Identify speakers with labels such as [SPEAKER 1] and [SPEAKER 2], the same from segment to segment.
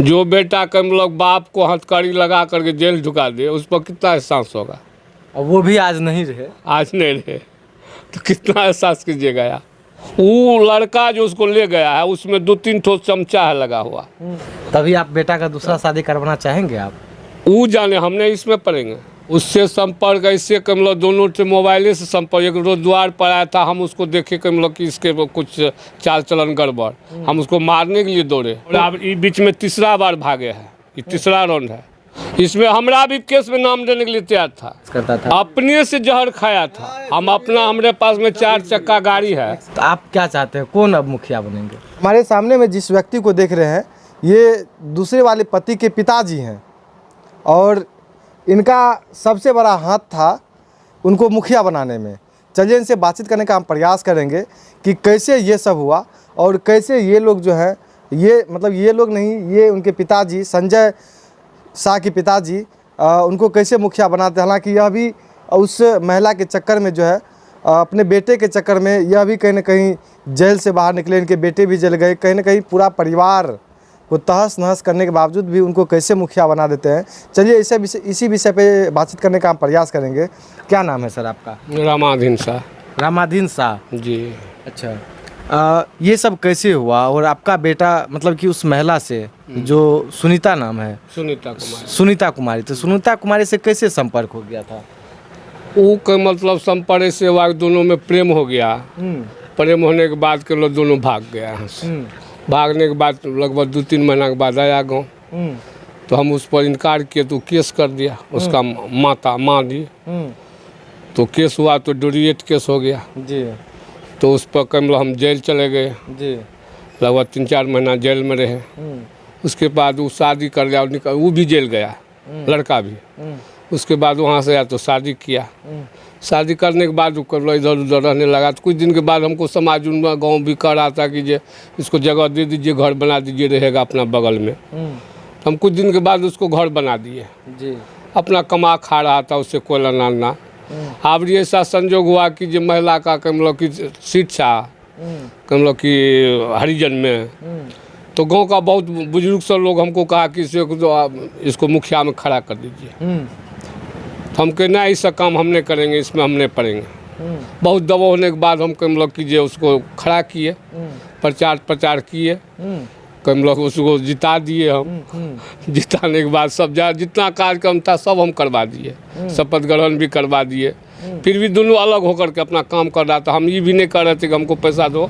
[SPEAKER 1] जो बेटा के हम लोग बाप को हथकड़ी लगा करके जेल ढुका दे, उस पर कितना एहसास होगा।
[SPEAKER 2] और वो भी आज नहीं रहे।
[SPEAKER 1] आज नहीं रहे तो कितना एहसास कीजिएगा यार। वो लड़का जो उसको ले गया है उसमें 2-3 ठो चमचा है लगा हुआ।
[SPEAKER 2] तभी आप बेटा का दूसरा शादी करवाना चाहेंगे आप?
[SPEAKER 1] वो जाने, हमने इसमें पढ़ेंगे। उससे संपर्क ऐसे कम लोग दोनों से मोबाइले से संपर्क। एक रोज द्वार पर आया था, हम उसको देखे कम लोग कि इसके कुछ चाल चलन गड़बड़, हम उसको मारने के लिए दौड़े। और अब इस बीच में तीसरा बार भागे हैं, ये तीसरा राउंड है। इसमें हमरा भी केस में नाम देने के लिए तैयार था,
[SPEAKER 2] करता था।
[SPEAKER 1] अपने से जहर खाया था। हम अपना, हमारे पास में 4 चक्का गाड़ी है।
[SPEAKER 2] तो आप क्या चाहते हैं, कौन अब मुखिया बनेंगे?
[SPEAKER 3] हमारे सामने में जिस व्यक्ति को देख रहे हैं, ये दूसरे वाले पति के पिताजी हैं और इनका सबसे बड़ा हाथ था उनको मुखिया बनाने में। चलिए इनसे बातचीत करने का हम प्रयास करेंगे कि कैसे ये सब हुआ और कैसे ये लोग जो है, ये मतलब ये लोग नहीं, ये उनके पिताजी संजय शाह के पिताजी उनको कैसे मुखिया बनाते हैं। हालांकि यह भी उस महिला के चक्कर में जो है, अपने बेटे के चक्कर में यह भी कहीं ना कहीं जेल से बाहर निकले, इनके बेटे भी जल गए। कहीं ना कहीं पूरा परिवार को तहस नहस करने के बावजूद भी उनको कैसे मुखिया बना देते हैं। चलिए इसी विषय पे बातचीत करने का हम प्रयास करेंगे। क्या नाम है सर आपका?
[SPEAKER 1] रामाधीन शाह।
[SPEAKER 2] रामाधीन शाह
[SPEAKER 1] जी।
[SPEAKER 2] अच्छा, ये सब कैसे हुआ? और आपका बेटा मतलब कि उस महिला से जो सुनीता नाम है, सुनीता कुमारी, तो सुनीता कुमारी से कैसे संपर्क हो गया था?
[SPEAKER 1] वो के मतलब संपर्क से हुआ, दोनों में प्रेम हो गया। प्रेम होने के बाद के लोग दोनों भाग गया यहाँ से। भागने के बाद लगभग 2-3 महीना के बाद आया गाँव, तो हम उस पर इनकार किए तो केस कर दिया उसका माँ दी। तो केस हुआ तो ड्यूरिएट केस हो गया
[SPEAKER 2] जी।
[SPEAKER 1] तो उस पर कम हम जेल चले गए
[SPEAKER 2] जी।
[SPEAKER 1] लगभग 3-4 महीना जेल में रहे। उसके बाद वो शादी कर लिया, वो भी जेल गया, लड़का भी। उसके बाद वहाँ से आया तो शादी किया। शादी करने के बाद वो इधर उधर रहने लगा। तो कुछ दिन के बाद हमको समाज में गांव भी कह रहा था कि जे इसको जगह दे दीजिए, घर बना दीजिए, रहेगा अपना बगल में। हम कुछ दिन के बाद उसको घर बना दिए
[SPEAKER 2] जी।
[SPEAKER 1] अपना कमा खा रहा था, उससे कोई लेना ना। अब ये ऐसा संजोग हुआ कि जो महिला का कम लोग की शिक्षा कम लोग की हरिजन में, तो गांव का बहुत बुजुर्ग सब लोग हमको कहा कि इसको मुखिया में खड़ा कर दीजिए। तो हम कहे ना, ऐसा काम हम नहीं करेंगे, इसमें हम नहीं पड़ेंगे। बहुत दबाव होने के बाद हम कम लोग कीजिए उसको खड़ा किए, प्रचार किए, कम लोग उसको जिता दिए। हम जिताने के बाद सब जितना कार्यक्रम था सब हम करवा दिए, शपथ ग्रहण भी करवा दिए। फिर भी दोनों अलग होकर के अपना काम कर रहा था। हम ये भी नहीं कर रहे थे कि हमको पैसा दो,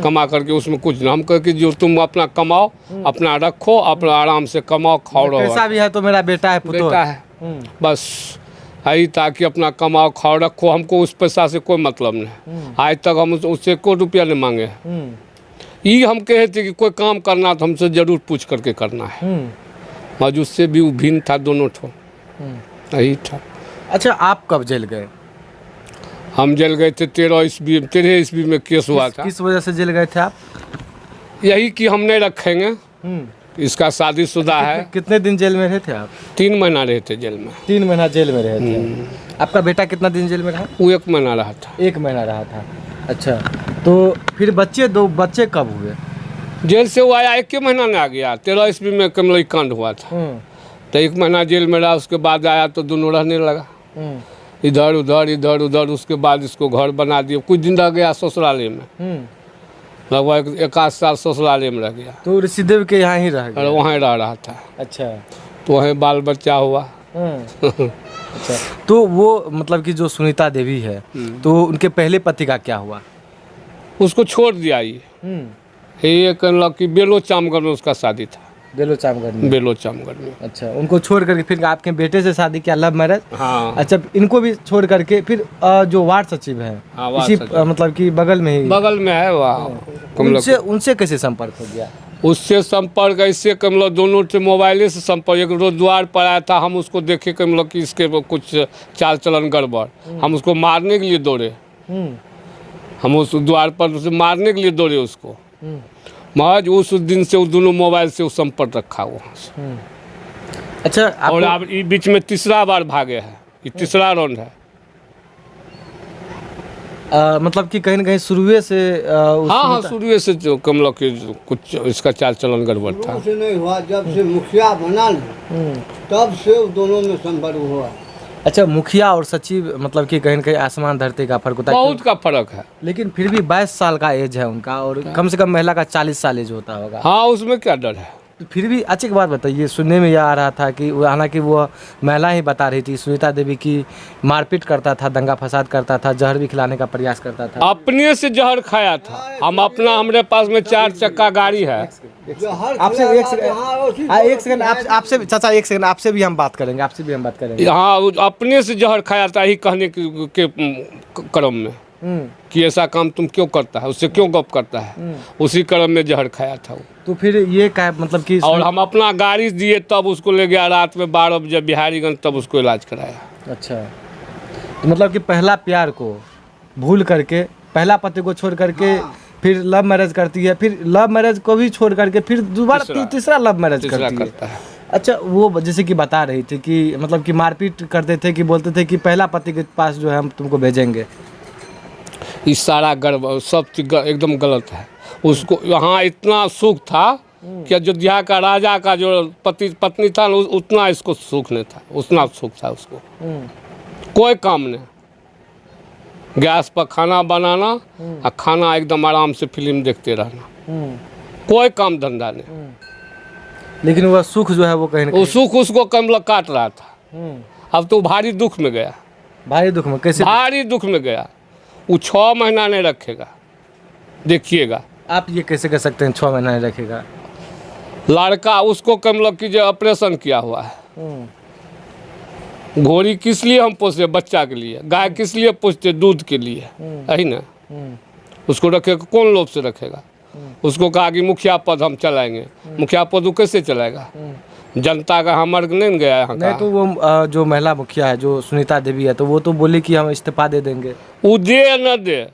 [SPEAKER 1] कमा करके उसमें कुछ ना। हम कहे कि जो तुम अपना कमाओ, अपना रखो, अपना आराम से कमाओ, खाओ रहो।
[SPEAKER 2] पैसा भी है तो मेरा बेटा है,
[SPEAKER 1] बेटा है, बस यही ताकि अपना कमाओ खाओ रखो। हमको उस पैसा से कोई मतलब नहीं। आज तक हम उससे कोई रुपया नहीं मांगे। ये हम कहे थे कि कोई काम करना तो हमसे जरूर पूछ करके करना है। मगर उससे भी वो भिन्न था, दोनों ठो यही था।
[SPEAKER 2] अच्छा, आप कब जेल गए?
[SPEAKER 1] हम जेल गए थे 13 ईस्वी में केस हुआ था।
[SPEAKER 2] किस वजह से जेल गए थे आप?
[SPEAKER 1] यही कि हम नहीं रखेंगे, इसका शादीशुदा है।
[SPEAKER 2] कितने दिन जेल में रहे थे आप?
[SPEAKER 1] 3 महीना रहे थे जेल में।
[SPEAKER 2] 3 महीना जेल में रहे थे। आपका बेटा कितना दिन जेल में रहा?
[SPEAKER 1] वो 1 महीना रहा था।
[SPEAKER 2] 1 महीना रहा था। अच्छा, तो फिर दो बच्चे कब हुए?
[SPEAKER 1] जेल से वो आया 1 महीना में आ गया। 13 ईस्वी में कमलई कांड हुआ था, तो 1 महीना जेल में रहा। उसके बाद आया तो दोनों रहने लगा, इधर उधर। उसके बाद इसको घर बना दिया। कुछ दिन रह गया ससुराले में, लगभग 1 साल ससुराले में रह गया।
[SPEAKER 2] तो ऋषिदेव के यहाँ ही रह गया?
[SPEAKER 1] वहीं रह रहा था।
[SPEAKER 2] अच्छा,
[SPEAKER 1] तो वहीं बाल बच्चा हुआ।
[SPEAKER 2] अच्छा, तो वो मतलब कि जो सुनीता देवी है, तो उनके पहले पति का क्या हुआ?
[SPEAKER 1] उसको छोड़ दिया। ये कहने कि बेलो चामगढ़ में उसका शादी था। बेलो चामगढ़ में।
[SPEAKER 2] अच्छा, उनको छोड़ करके फिर आपके बेटे से शादी किया, लव मैरिज?
[SPEAKER 1] हाँ।
[SPEAKER 2] अच्छा, इनको भी छोड़ करके फिर जो वार्ड सचिव है, इसी मतलब कि बगल में है वहाँ, उनसे कैसे संपर्क हो गया?
[SPEAKER 1] उससे संपर्क ऐसे कम लोग दोनों से मोबाइले से संपर्क। एक रोज द्वार पर आया था, हम उसको देखे कम लोग कि इसके कुछ चाल चलन गड़बड़, हम उसको मारने के लिए दौड़े। हम उस द्वार पर उसे मारने के लिए दौड़े उसको। महज उस दिन से वो दोनों मोबाइल से संपर्क रखा वहाँ से।
[SPEAKER 2] अच्छा,
[SPEAKER 1] और अब इस बीच में तीसरा बार भागे हैं, ये तीसरा राउंड है।
[SPEAKER 2] मतलब कि कहीं ना कहीं शुरुए से
[SPEAKER 1] हाँ शुरू से जो कमलों की कुछ इसका चाल चलन गड़बड़ था।
[SPEAKER 4] से नहीं हुआ, जब से मुखिया बना ना तब से दोनों में संपर्क हुआ।
[SPEAKER 2] अच्छा, मुखिया और सचिव मतलब कि कहीं ना कहीं आसमान धरती का फर्क होता है।
[SPEAKER 1] बहुत का फर्क है।
[SPEAKER 2] लेकिन फिर भी 22 साल का एज है उनका, और कम से कम महिला का 40 साल एज होता होगा।
[SPEAKER 1] हाँ उसमें क्या डर है।
[SPEAKER 2] तो फिर भी अच्छी एक बात बताइए, सुनने में यह आ रहा था कि हालांकि वो महिला ही बता रही थी, सुनीता देवी की मारपीट करता था, दंगा फसाद करता था, जहर भी खिलाने का प्रयास करता था।
[SPEAKER 1] अपने से जहर खाया था। हमारे पास में 4 चक्का गाड़ी है।
[SPEAKER 2] आपसे एक सेकंड आपसे चाचा, एक सेकंड आपसे भी हम बात करेंगे,
[SPEAKER 1] हाँ अपने से जहर खाया था ही कहने के क्रम में कि ऐसा काम तुम क्यों करता है, उससे क्यों गप करता है, उसी क्रम में जहर खाया था वो।
[SPEAKER 2] तो फिर ये क्या मतलब कि
[SPEAKER 1] और हम अपना गाड़ी दिए तब उसको ले गया रात में 12 बजे बिहारीगंज, तब उसको इलाज कराया।
[SPEAKER 2] अच्छा, तो मतलब कि पहला प्यार को भूल करके, पहला पति को छोड़ करके फिर लव मैरिज करती है, फिर लव मैरिज को भी छोड़ करके फिर दोबारा तीसरा लव मैरिज करती है। अच्छा, वो जैसे कि बता रही थी कि मतलब कि मारपीट करते थे, कि बोलते थे कि पहला पति के पास जो है हम तुमको भेजेंगे।
[SPEAKER 1] इस सारा गड़बड़ सब चीज एकदम गलत है। उसको यहाँ इतना सुख था कि अयोध्या का राजा का जो पत्नी था उतना इसको सुख नहीं था, उतना सुख था उसको। कोई काम नहीं, गैस पर खाना बनाना और खाना एकदम आराम से फिल्म देखते रहना, कोई काम धंधा नहीं।
[SPEAKER 2] लेकिन वह सुख जो है वो कहीं
[SPEAKER 1] वो सुख उसको कमला काट रहा था। अब तो भारी दुख में गया।
[SPEAKER 2] भारी दुख में कैसे?
[SPEAKER 1] भारी दुख में गया। वो 6 महीना नहीं रखेगा, देखिएगा
[SPEAKER 2] आप। ये कैसे कह सकते हैं 6 महीना नहीं रखेगा?
[SPEAKER 1] लड़का उसको कमला की जो ऑपरेशन किया हुआ है। घोड़ी किस लिए हम पोसते? बच्चा के लिए। गाय किस लिए पोसते? दूध के लिए, है ना। उसको रखेगा कौन लोभ से रखेगा? उसको कहा कि मुखिया पद हम चलाएंगे। मुखिया पद वो कैसे चलाएगा? जनता का हमर नहीं गया यहाँ
[SPEAKER 2] नहीं, तो वो जो महिला मुखिया है जो सुनीता देवी है, तो वो तो बोली कि हम इस्तीफा दे देंगे।
[SPEAKER 1] वो दे न दे,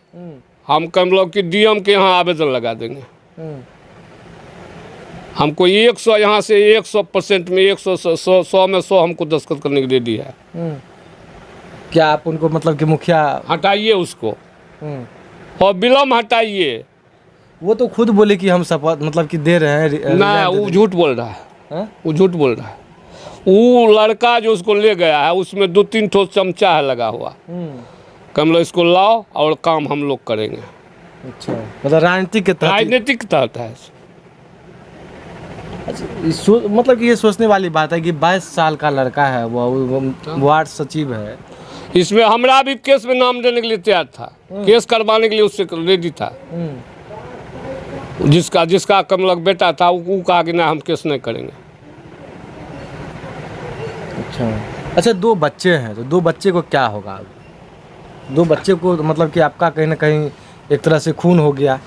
[SPEAKER 1] हम कमलों की डीएम के यहाँ आवेदन लगा देंगे। हमको 100 यहाँ से 100% में 100 में 100 हमको दस्तखत करने की रेडी है।
[SPEAKER 2] क्या आप उनको मतलब कि मुखिया
[SPEAKER 1] हटाइए उसको और विलम्ब हटाइए।
[SPEAKER 2] वो तो खुद बोले कि हम शपथ मतलब कि दे रहे हैं।
[SPEAKER 1] ना, वो झूठ बोल रहा है। वो झूठ बोल रहा है। वो लड़का जो उसको ले गया है उसमें 2-3 ठो चमचा है लगा हुआ। कमलो इसको लाओ और काम हम लोग करेंगे।
[SPEAKER 2] अच्छा, मतलब राजनीतिक के तहत?
[SPEAKER 1] राजनीतिक के तहत है।
[SPEAKER 2] अच्छा, मतलब कि ये सोचने वाली बात है कि 22 साल का लड़का है, वो वार्ड सचिव है।
[SPEAKER 1] इसमें हमरा भी केस में नाम देने के लिए तैयार था, केस करवाने के लिए उससे रेडी था। जिसका कमलक बेटा था वो कहा कि ना हम केस नहीं करेंगे।
[SPEAKER 2] अच्छा, 2 बच्चे हैं, तो 2 बच्चे को क्या होगा? 2 बच्चे को मतलब कि आपका कहीं ना कहीं एक तरह से खून हो गया।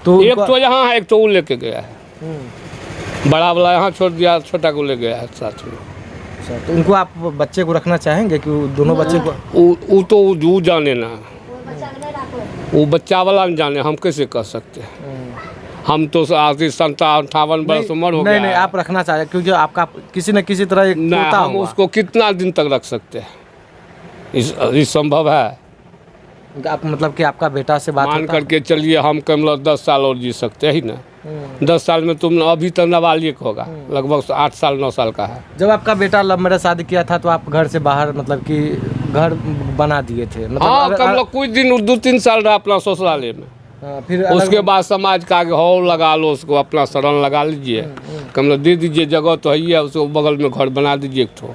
[SPEAKER 2] तो
[SPEAKER 1] एक तो यहाँ है, एक तो वो लेके गया है। बड़ा वाला यहाँ छोड़ दिया, छोटा को ले गया है साथ में।
[SPEAKER 2] अच्छा, तो उनको आप बच्चे को रखना चाहेंगे कि दोनों बच्चे को?
[SPEAKER 1] वो तो वो जाने ना, वो बच्चा वाला नहीं जाने, हम कैसे कर सकते हैं। हम तो 57-58 वर्ष उम्र हो गया।
[SPEAKER 2] नहीं, आप रखना चाहे क्योंकि आपका किसी न किसी तरह एक पोता
[SPEAKER 1] हम उसको कितना दिन तक रख सकते हैं? इस संभव है?
[SPEAKER 2] आप मतलब कि आपका बेटा से बात
[SPEAKER 1] मान करके चलिए हम कमला 10 साल और जी सकते हैं ही ना। 10 साल में तुम अभी तक नाबालिग होगा, लगभग 8 साल 9 साल का है।
[SPEAKER 2] जब आपका बेटा लव मैरिज शादी किया था तो आप घर से बाहर मतलब कि घर बना दिए थे? मतलब
[SPEAKER 1] हाँ, कमला कुछ दिन 2-3 साल रहा अपना ससुराले में।
[SPEAKER 2] फिर
[SPEAKER 1] उसके बाद समाज का हॉल लगा लो, उसको अपना शरण लगा लीजिए। कमला दे दीजिए, जगह तो है ही है, उसको बगल में घर बना दीजिए एक ठो।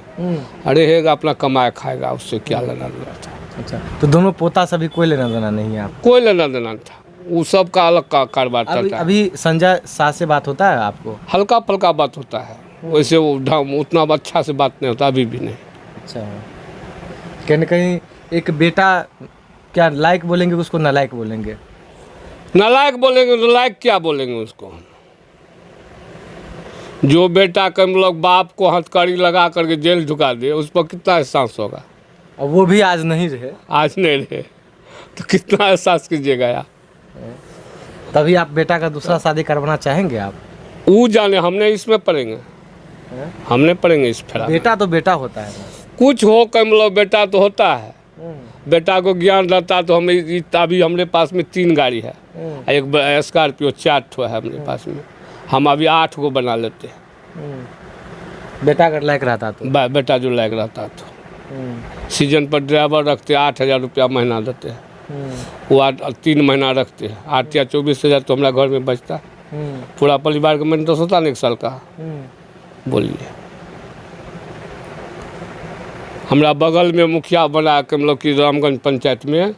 [SPEAKER 1] अरे रहेगा अपना कमाए खाएगा, उससे क्या लेना देना था।
[SPEAKER 2] अच्छा, तो दोनों पोता से भी कोई लेना देना नहीं है आप?
[SPEAKER 1] कोई लेना देना था, वो सब का अलग का कारोबार चलता है।
[SPEAKER 2] अभी संजय शाह से बात होता है आपको?
[SPEAKER 1] हल्का फल्का बात होता है, वैसे वो उतना अच्छा से बात नहीं होता, अभी भी नहीं।
[SPEAKER 2] अच्छा, कहीं ना कहीं एक बेटा क्या लायक बोलेंगे उसको, नालायक बोलेंगे?
[SPEAKER 1] नालायक बोलेंगे तो लायक क्या बोलेंगे उसको? जो बेटा कम लोग बाप को हथकड़ी लगा करके जेल ढुका दे, उस पर कितना एहसास होगा?
[SPEAKER 2] और वो भी आज नहीं रहे।
[SPEAKER 1] आज नहीं रहे तो कितना एहसास कीजिएगा यार।
[SPEAKER 2] तभी आप बेटा का दूसरा शादी करवाना चाहेंगे आप?
[SPEAKER 1] वो जाने, हमने इसमें पढ़ेंगे, हमने पढ़ेंगे इस फेरा।
[SPEAKER 2] बेटा तो बेटा होता है।
[SPEAKER 1] कुछ हो कम लोग बेटा तो होता है, बेटा को ज्ञान रहता तो हम अभी हमारे पास में 3 गाड़ी है, एक स्कॉर्पियो 4 ठो है हमारे पास में, हम अभी 8 को बना लेते हैं।
[SPEAKER 2] बेटा अगर लायक रहता तो
[SPEAKER 1] बेटा जो लायक रहता तो सीजन पर ड्राइवर रखते 8,000 रुपया महीना देते हैं, वो 3 महीना रखते हैं, 8 या 24,000 तो हमारा घर में बचता है। पूरा परिवार का मेंटेनेंस होता ना 1 साल का। बोलिए, हमारा बगल में मुखिया बना के हम लोग की रामगंज पंचायत में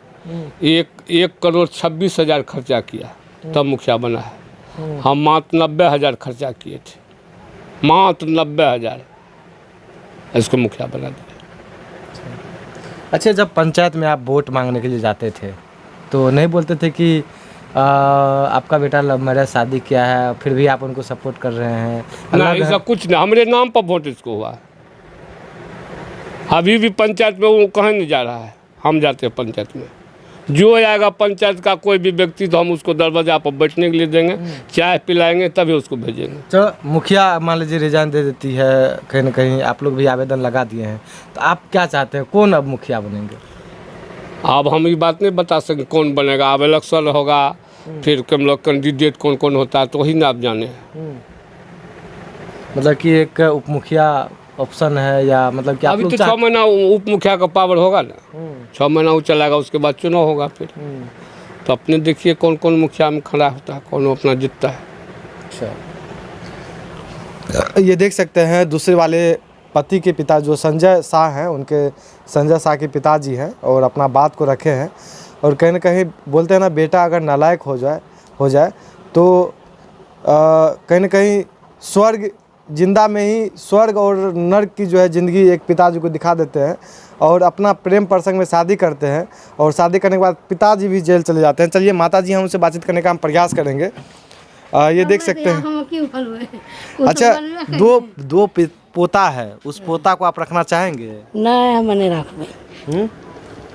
[SPEAKER 1] 1,26,000 खर्चा किया तब मुखिया बना है। हम मात्र 90,000 खर्चा किए थे, मात्र 90,000, इसको मुखिया बना दिया।
[SPEAKER 2] अच्छा, जब पंचायत में आप वोट मांगने के लिए जाते थे तो नहीं बोलते थे कि आपका बेटा लव मैरिज शादी किया है, फिर भी आप उनको सपोर्ट कर रहे हैं?
[SPEAKER 1] ना, ऐसा कुछ नहीं, हमारे नाम पर वोट इसको हुआ है। अभी भी पंचायत में वो कहीं नहीं जा रहा है, हम जाते हैं पंचायत में। जो आएगा पंचायत का कोई भी व्यक्ति तो हम उसको दरवाजा पर बैठने के लिए देंगे, चाय पिलाएंगे तभी उसको भेजेंगे।
[SPEAKER 2] तो मुखिया मान लीजिए रिजाइन दे देती है, कहीं ना कहीं आप लोग भी आवेदन लगा दिए हैं, तो आप क्या चाहते हैं, कौन अब मुखिया बनेंगे?
[SPEAKER 1] अब हम ये बात नहीं बता सकते कौन बनेगा, अब इलेक्शन होगा फिर हम लोग कैंडिडेट कौन कौन होता है तो वही ना आप जाने।
[SPEAKER 2] मतलब कि एक उप मुखिया ऑप्शन है, या मतलब कि आप
[SPEAKER 1] अभी
[SPEAKER 2] लोग
[SPEAKER 1] तो 6 महीना उप मुखिया का पावर होगा ना, 6 महीना वो चलाएगा, उसके बाद चुनाव होगा फिर। तो अपने देखिए कौन कौन मुखिया में खड़ा होता है, कौन अपना जीतता है।
[SPEAKER 3] अच्छा, ये देख सकते हैं दूसरे वाले पति के पिता जो संजय शाह हैं, उनके संजय शाह के पिताजी हैं और अपना बात को रखे हैं। और कहीं ना कहीं बोलते हैं ना, बेटा अगर नालायक हो जाए तो कहीं ना कहीं स्वर्ग जिंदा में ही स्वर्ग और नर्क की जो है ज़िंदगी एक पिताजी को दिखा देते हैं और अपना प्रेम प्रसंग में शादी करते हैं और शादी करने के बाद पिताजी भी जेल चले जाते हैं। चलिए माताजी, हम उनसे बातचीत करने का हम प्रयास करेंगे। ये देख सकते हैं। अच्छा, दो पोता है, उस पोता को आप रखना चाहेंगे?
[SPEAKER 5] नहीं, हम नहीं रखबे।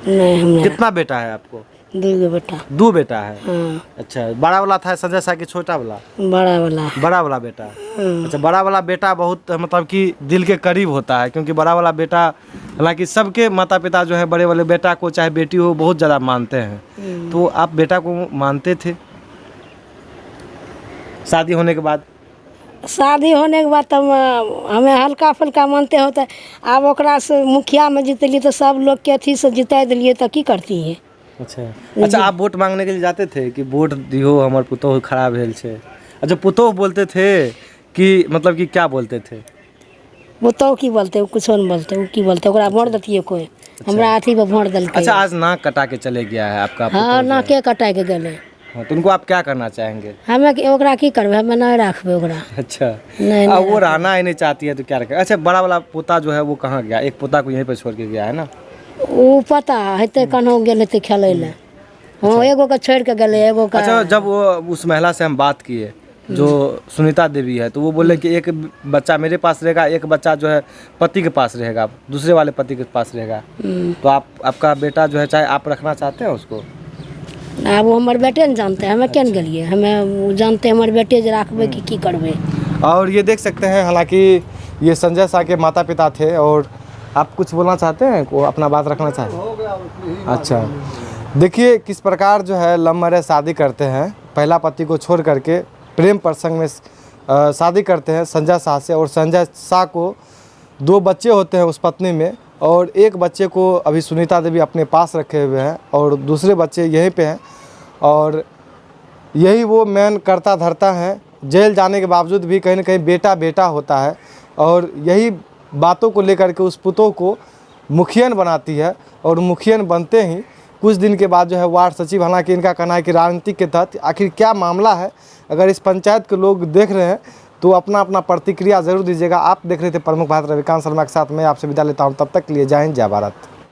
[SPEAKER 5] नहीं, हम
[SPEAKER 2] कितना बेटा है आपको?
[SPEAKER 5] 2 बेटा।
[SPEAKER 2] 2 बेटा है?
[SPEAKER 5] हाँ।
[SPEAKER 2] अच्छा, बड़ा वाला था संजय शाह की, छोटा वाला?
[SPEAKER 5] बड़ा
[SPEAKER 2] वाला बेटा। अच्छा, बड़ा वाला बेटा बहुत मतलब कि दिल के करीब होता है, क्योंकि बड़ा वाला बेटा, हालांकि सबके माता पिता जो है बड़े वाले बेटा को चाहे बेटी हो बहुत ज़्यादा मानते हैं, तो आप बेटा को मानते थे शादी होने के बाद?
[SPEAKER 5] शादी होने के बाद तब हमें हल्का फुल्का मानते होते। अब ओकरा से मुखिया में जीतली तो सब लोग के अथी से जिता दिलिए तो की करती है।
[SPEAKER 2] अच्छा, आप वोट मांगने के लिए जाते थे कि वोट दियो हमर पुतोह खराब भेल छे? अच्छा, पुतोह बोलते थे कि मतलब कि क्या बोलते थे?
[SPEAKER 5] पुतोह की बोलते, कुछ नहीं बोलते, वो की बोलते, ओकरा वोट देतिए कोई। हमरा अथी पे वोट दिलके।
[SPEAKER 2] अच्छा, आज नाक कटा के चले गया है आपका पुतोह?
[SPEAKER 5] हाँ, नाके कटा के गले।
[SPEAKER 2] हाँ, तो उनको आप क्या करना चाहेंगे?
[SPEAKER 5] हमें ओकरा की करबे, हमें नहीं रखबे ओकरा।
[SPEAKER 2] अच्छा,
[SPEAKER 5] नहीं,
[SPEAKER 2] वो रहना ही नहीं चाहती है तो क्या रखें? अच्छा, बड़ा वाला पोता जो है वो कहाँ गया? एक पोता को यहीं पे छोड़ के गया है ना?
[SPEAKER 5] वो पता हेते कन्हो गेल हेते खेले ले। हाँ, एगो का छोड़ के गले, एगो का।
[SPEAKER 2] अच्छा, जब वो उस महिला से हम बात किए जो सुनीता देवी है, तो वो बोले कि एक बच्चा मेरे पास रहेगा, एक बच्चा जो है पति के पास रहेगा, दूसरे वाले पति के पास रहेगा। तो आपका बेटा जो है, चाहे आप रखना चाहते हैं उसको?
[SPEAKER 5] अब वो हमारे बेटे ने जानते हैं, हमें क्या नहीं गलिए, हमें जानते हैं हमारे बेटे जो रखबे की करबे।
[SPEAKER 3] और ये देख सकते हैं, हालांकि ये संजय शाह के माता पिता थे। और आप कुछ बोलना चाहते हैं, को अपना बात रखना चाहते? अच्छा, देखिए किस प्रकार जो है लव मैरिज शादी करते हैं, पहला पति को छोड़ करके प्रेम प्रसंग में शादी करते हैं संजय शाह से। और संजय शाह को 2 बच्चे होते हैं उस पत्नी में, और एक बच्चे को अभी सुनीता देवी अपने पास रखे हुए हैं और दूसरे बच्चे यहीं पे हैं। और यही वो मेन करता धरता है, जेल जाने के बावजूद भी कहीं ना कहीं बेटा बेटा होता है। और यही बातों को लेकर के उस पुतोह को मुखियन बनाती है। और मुखियन बनते ही कुछ दिन के बाद जो है वार्ड सचिव, हालांकि इनका कहना है कि राजनीति के तहत आखिर क्या मामला है, अगर इस पंचायत के लोग देख रहे हैं तो अपना अपना प्रतिक्रिया ज़रूर दीजिएगा। आप देख रहे थे प्रमुख भारत रविकांत शर्मा के साथ, मैं आपसे विदा लेता हूं, तब तक के लिए जय हिंद, जय भारत।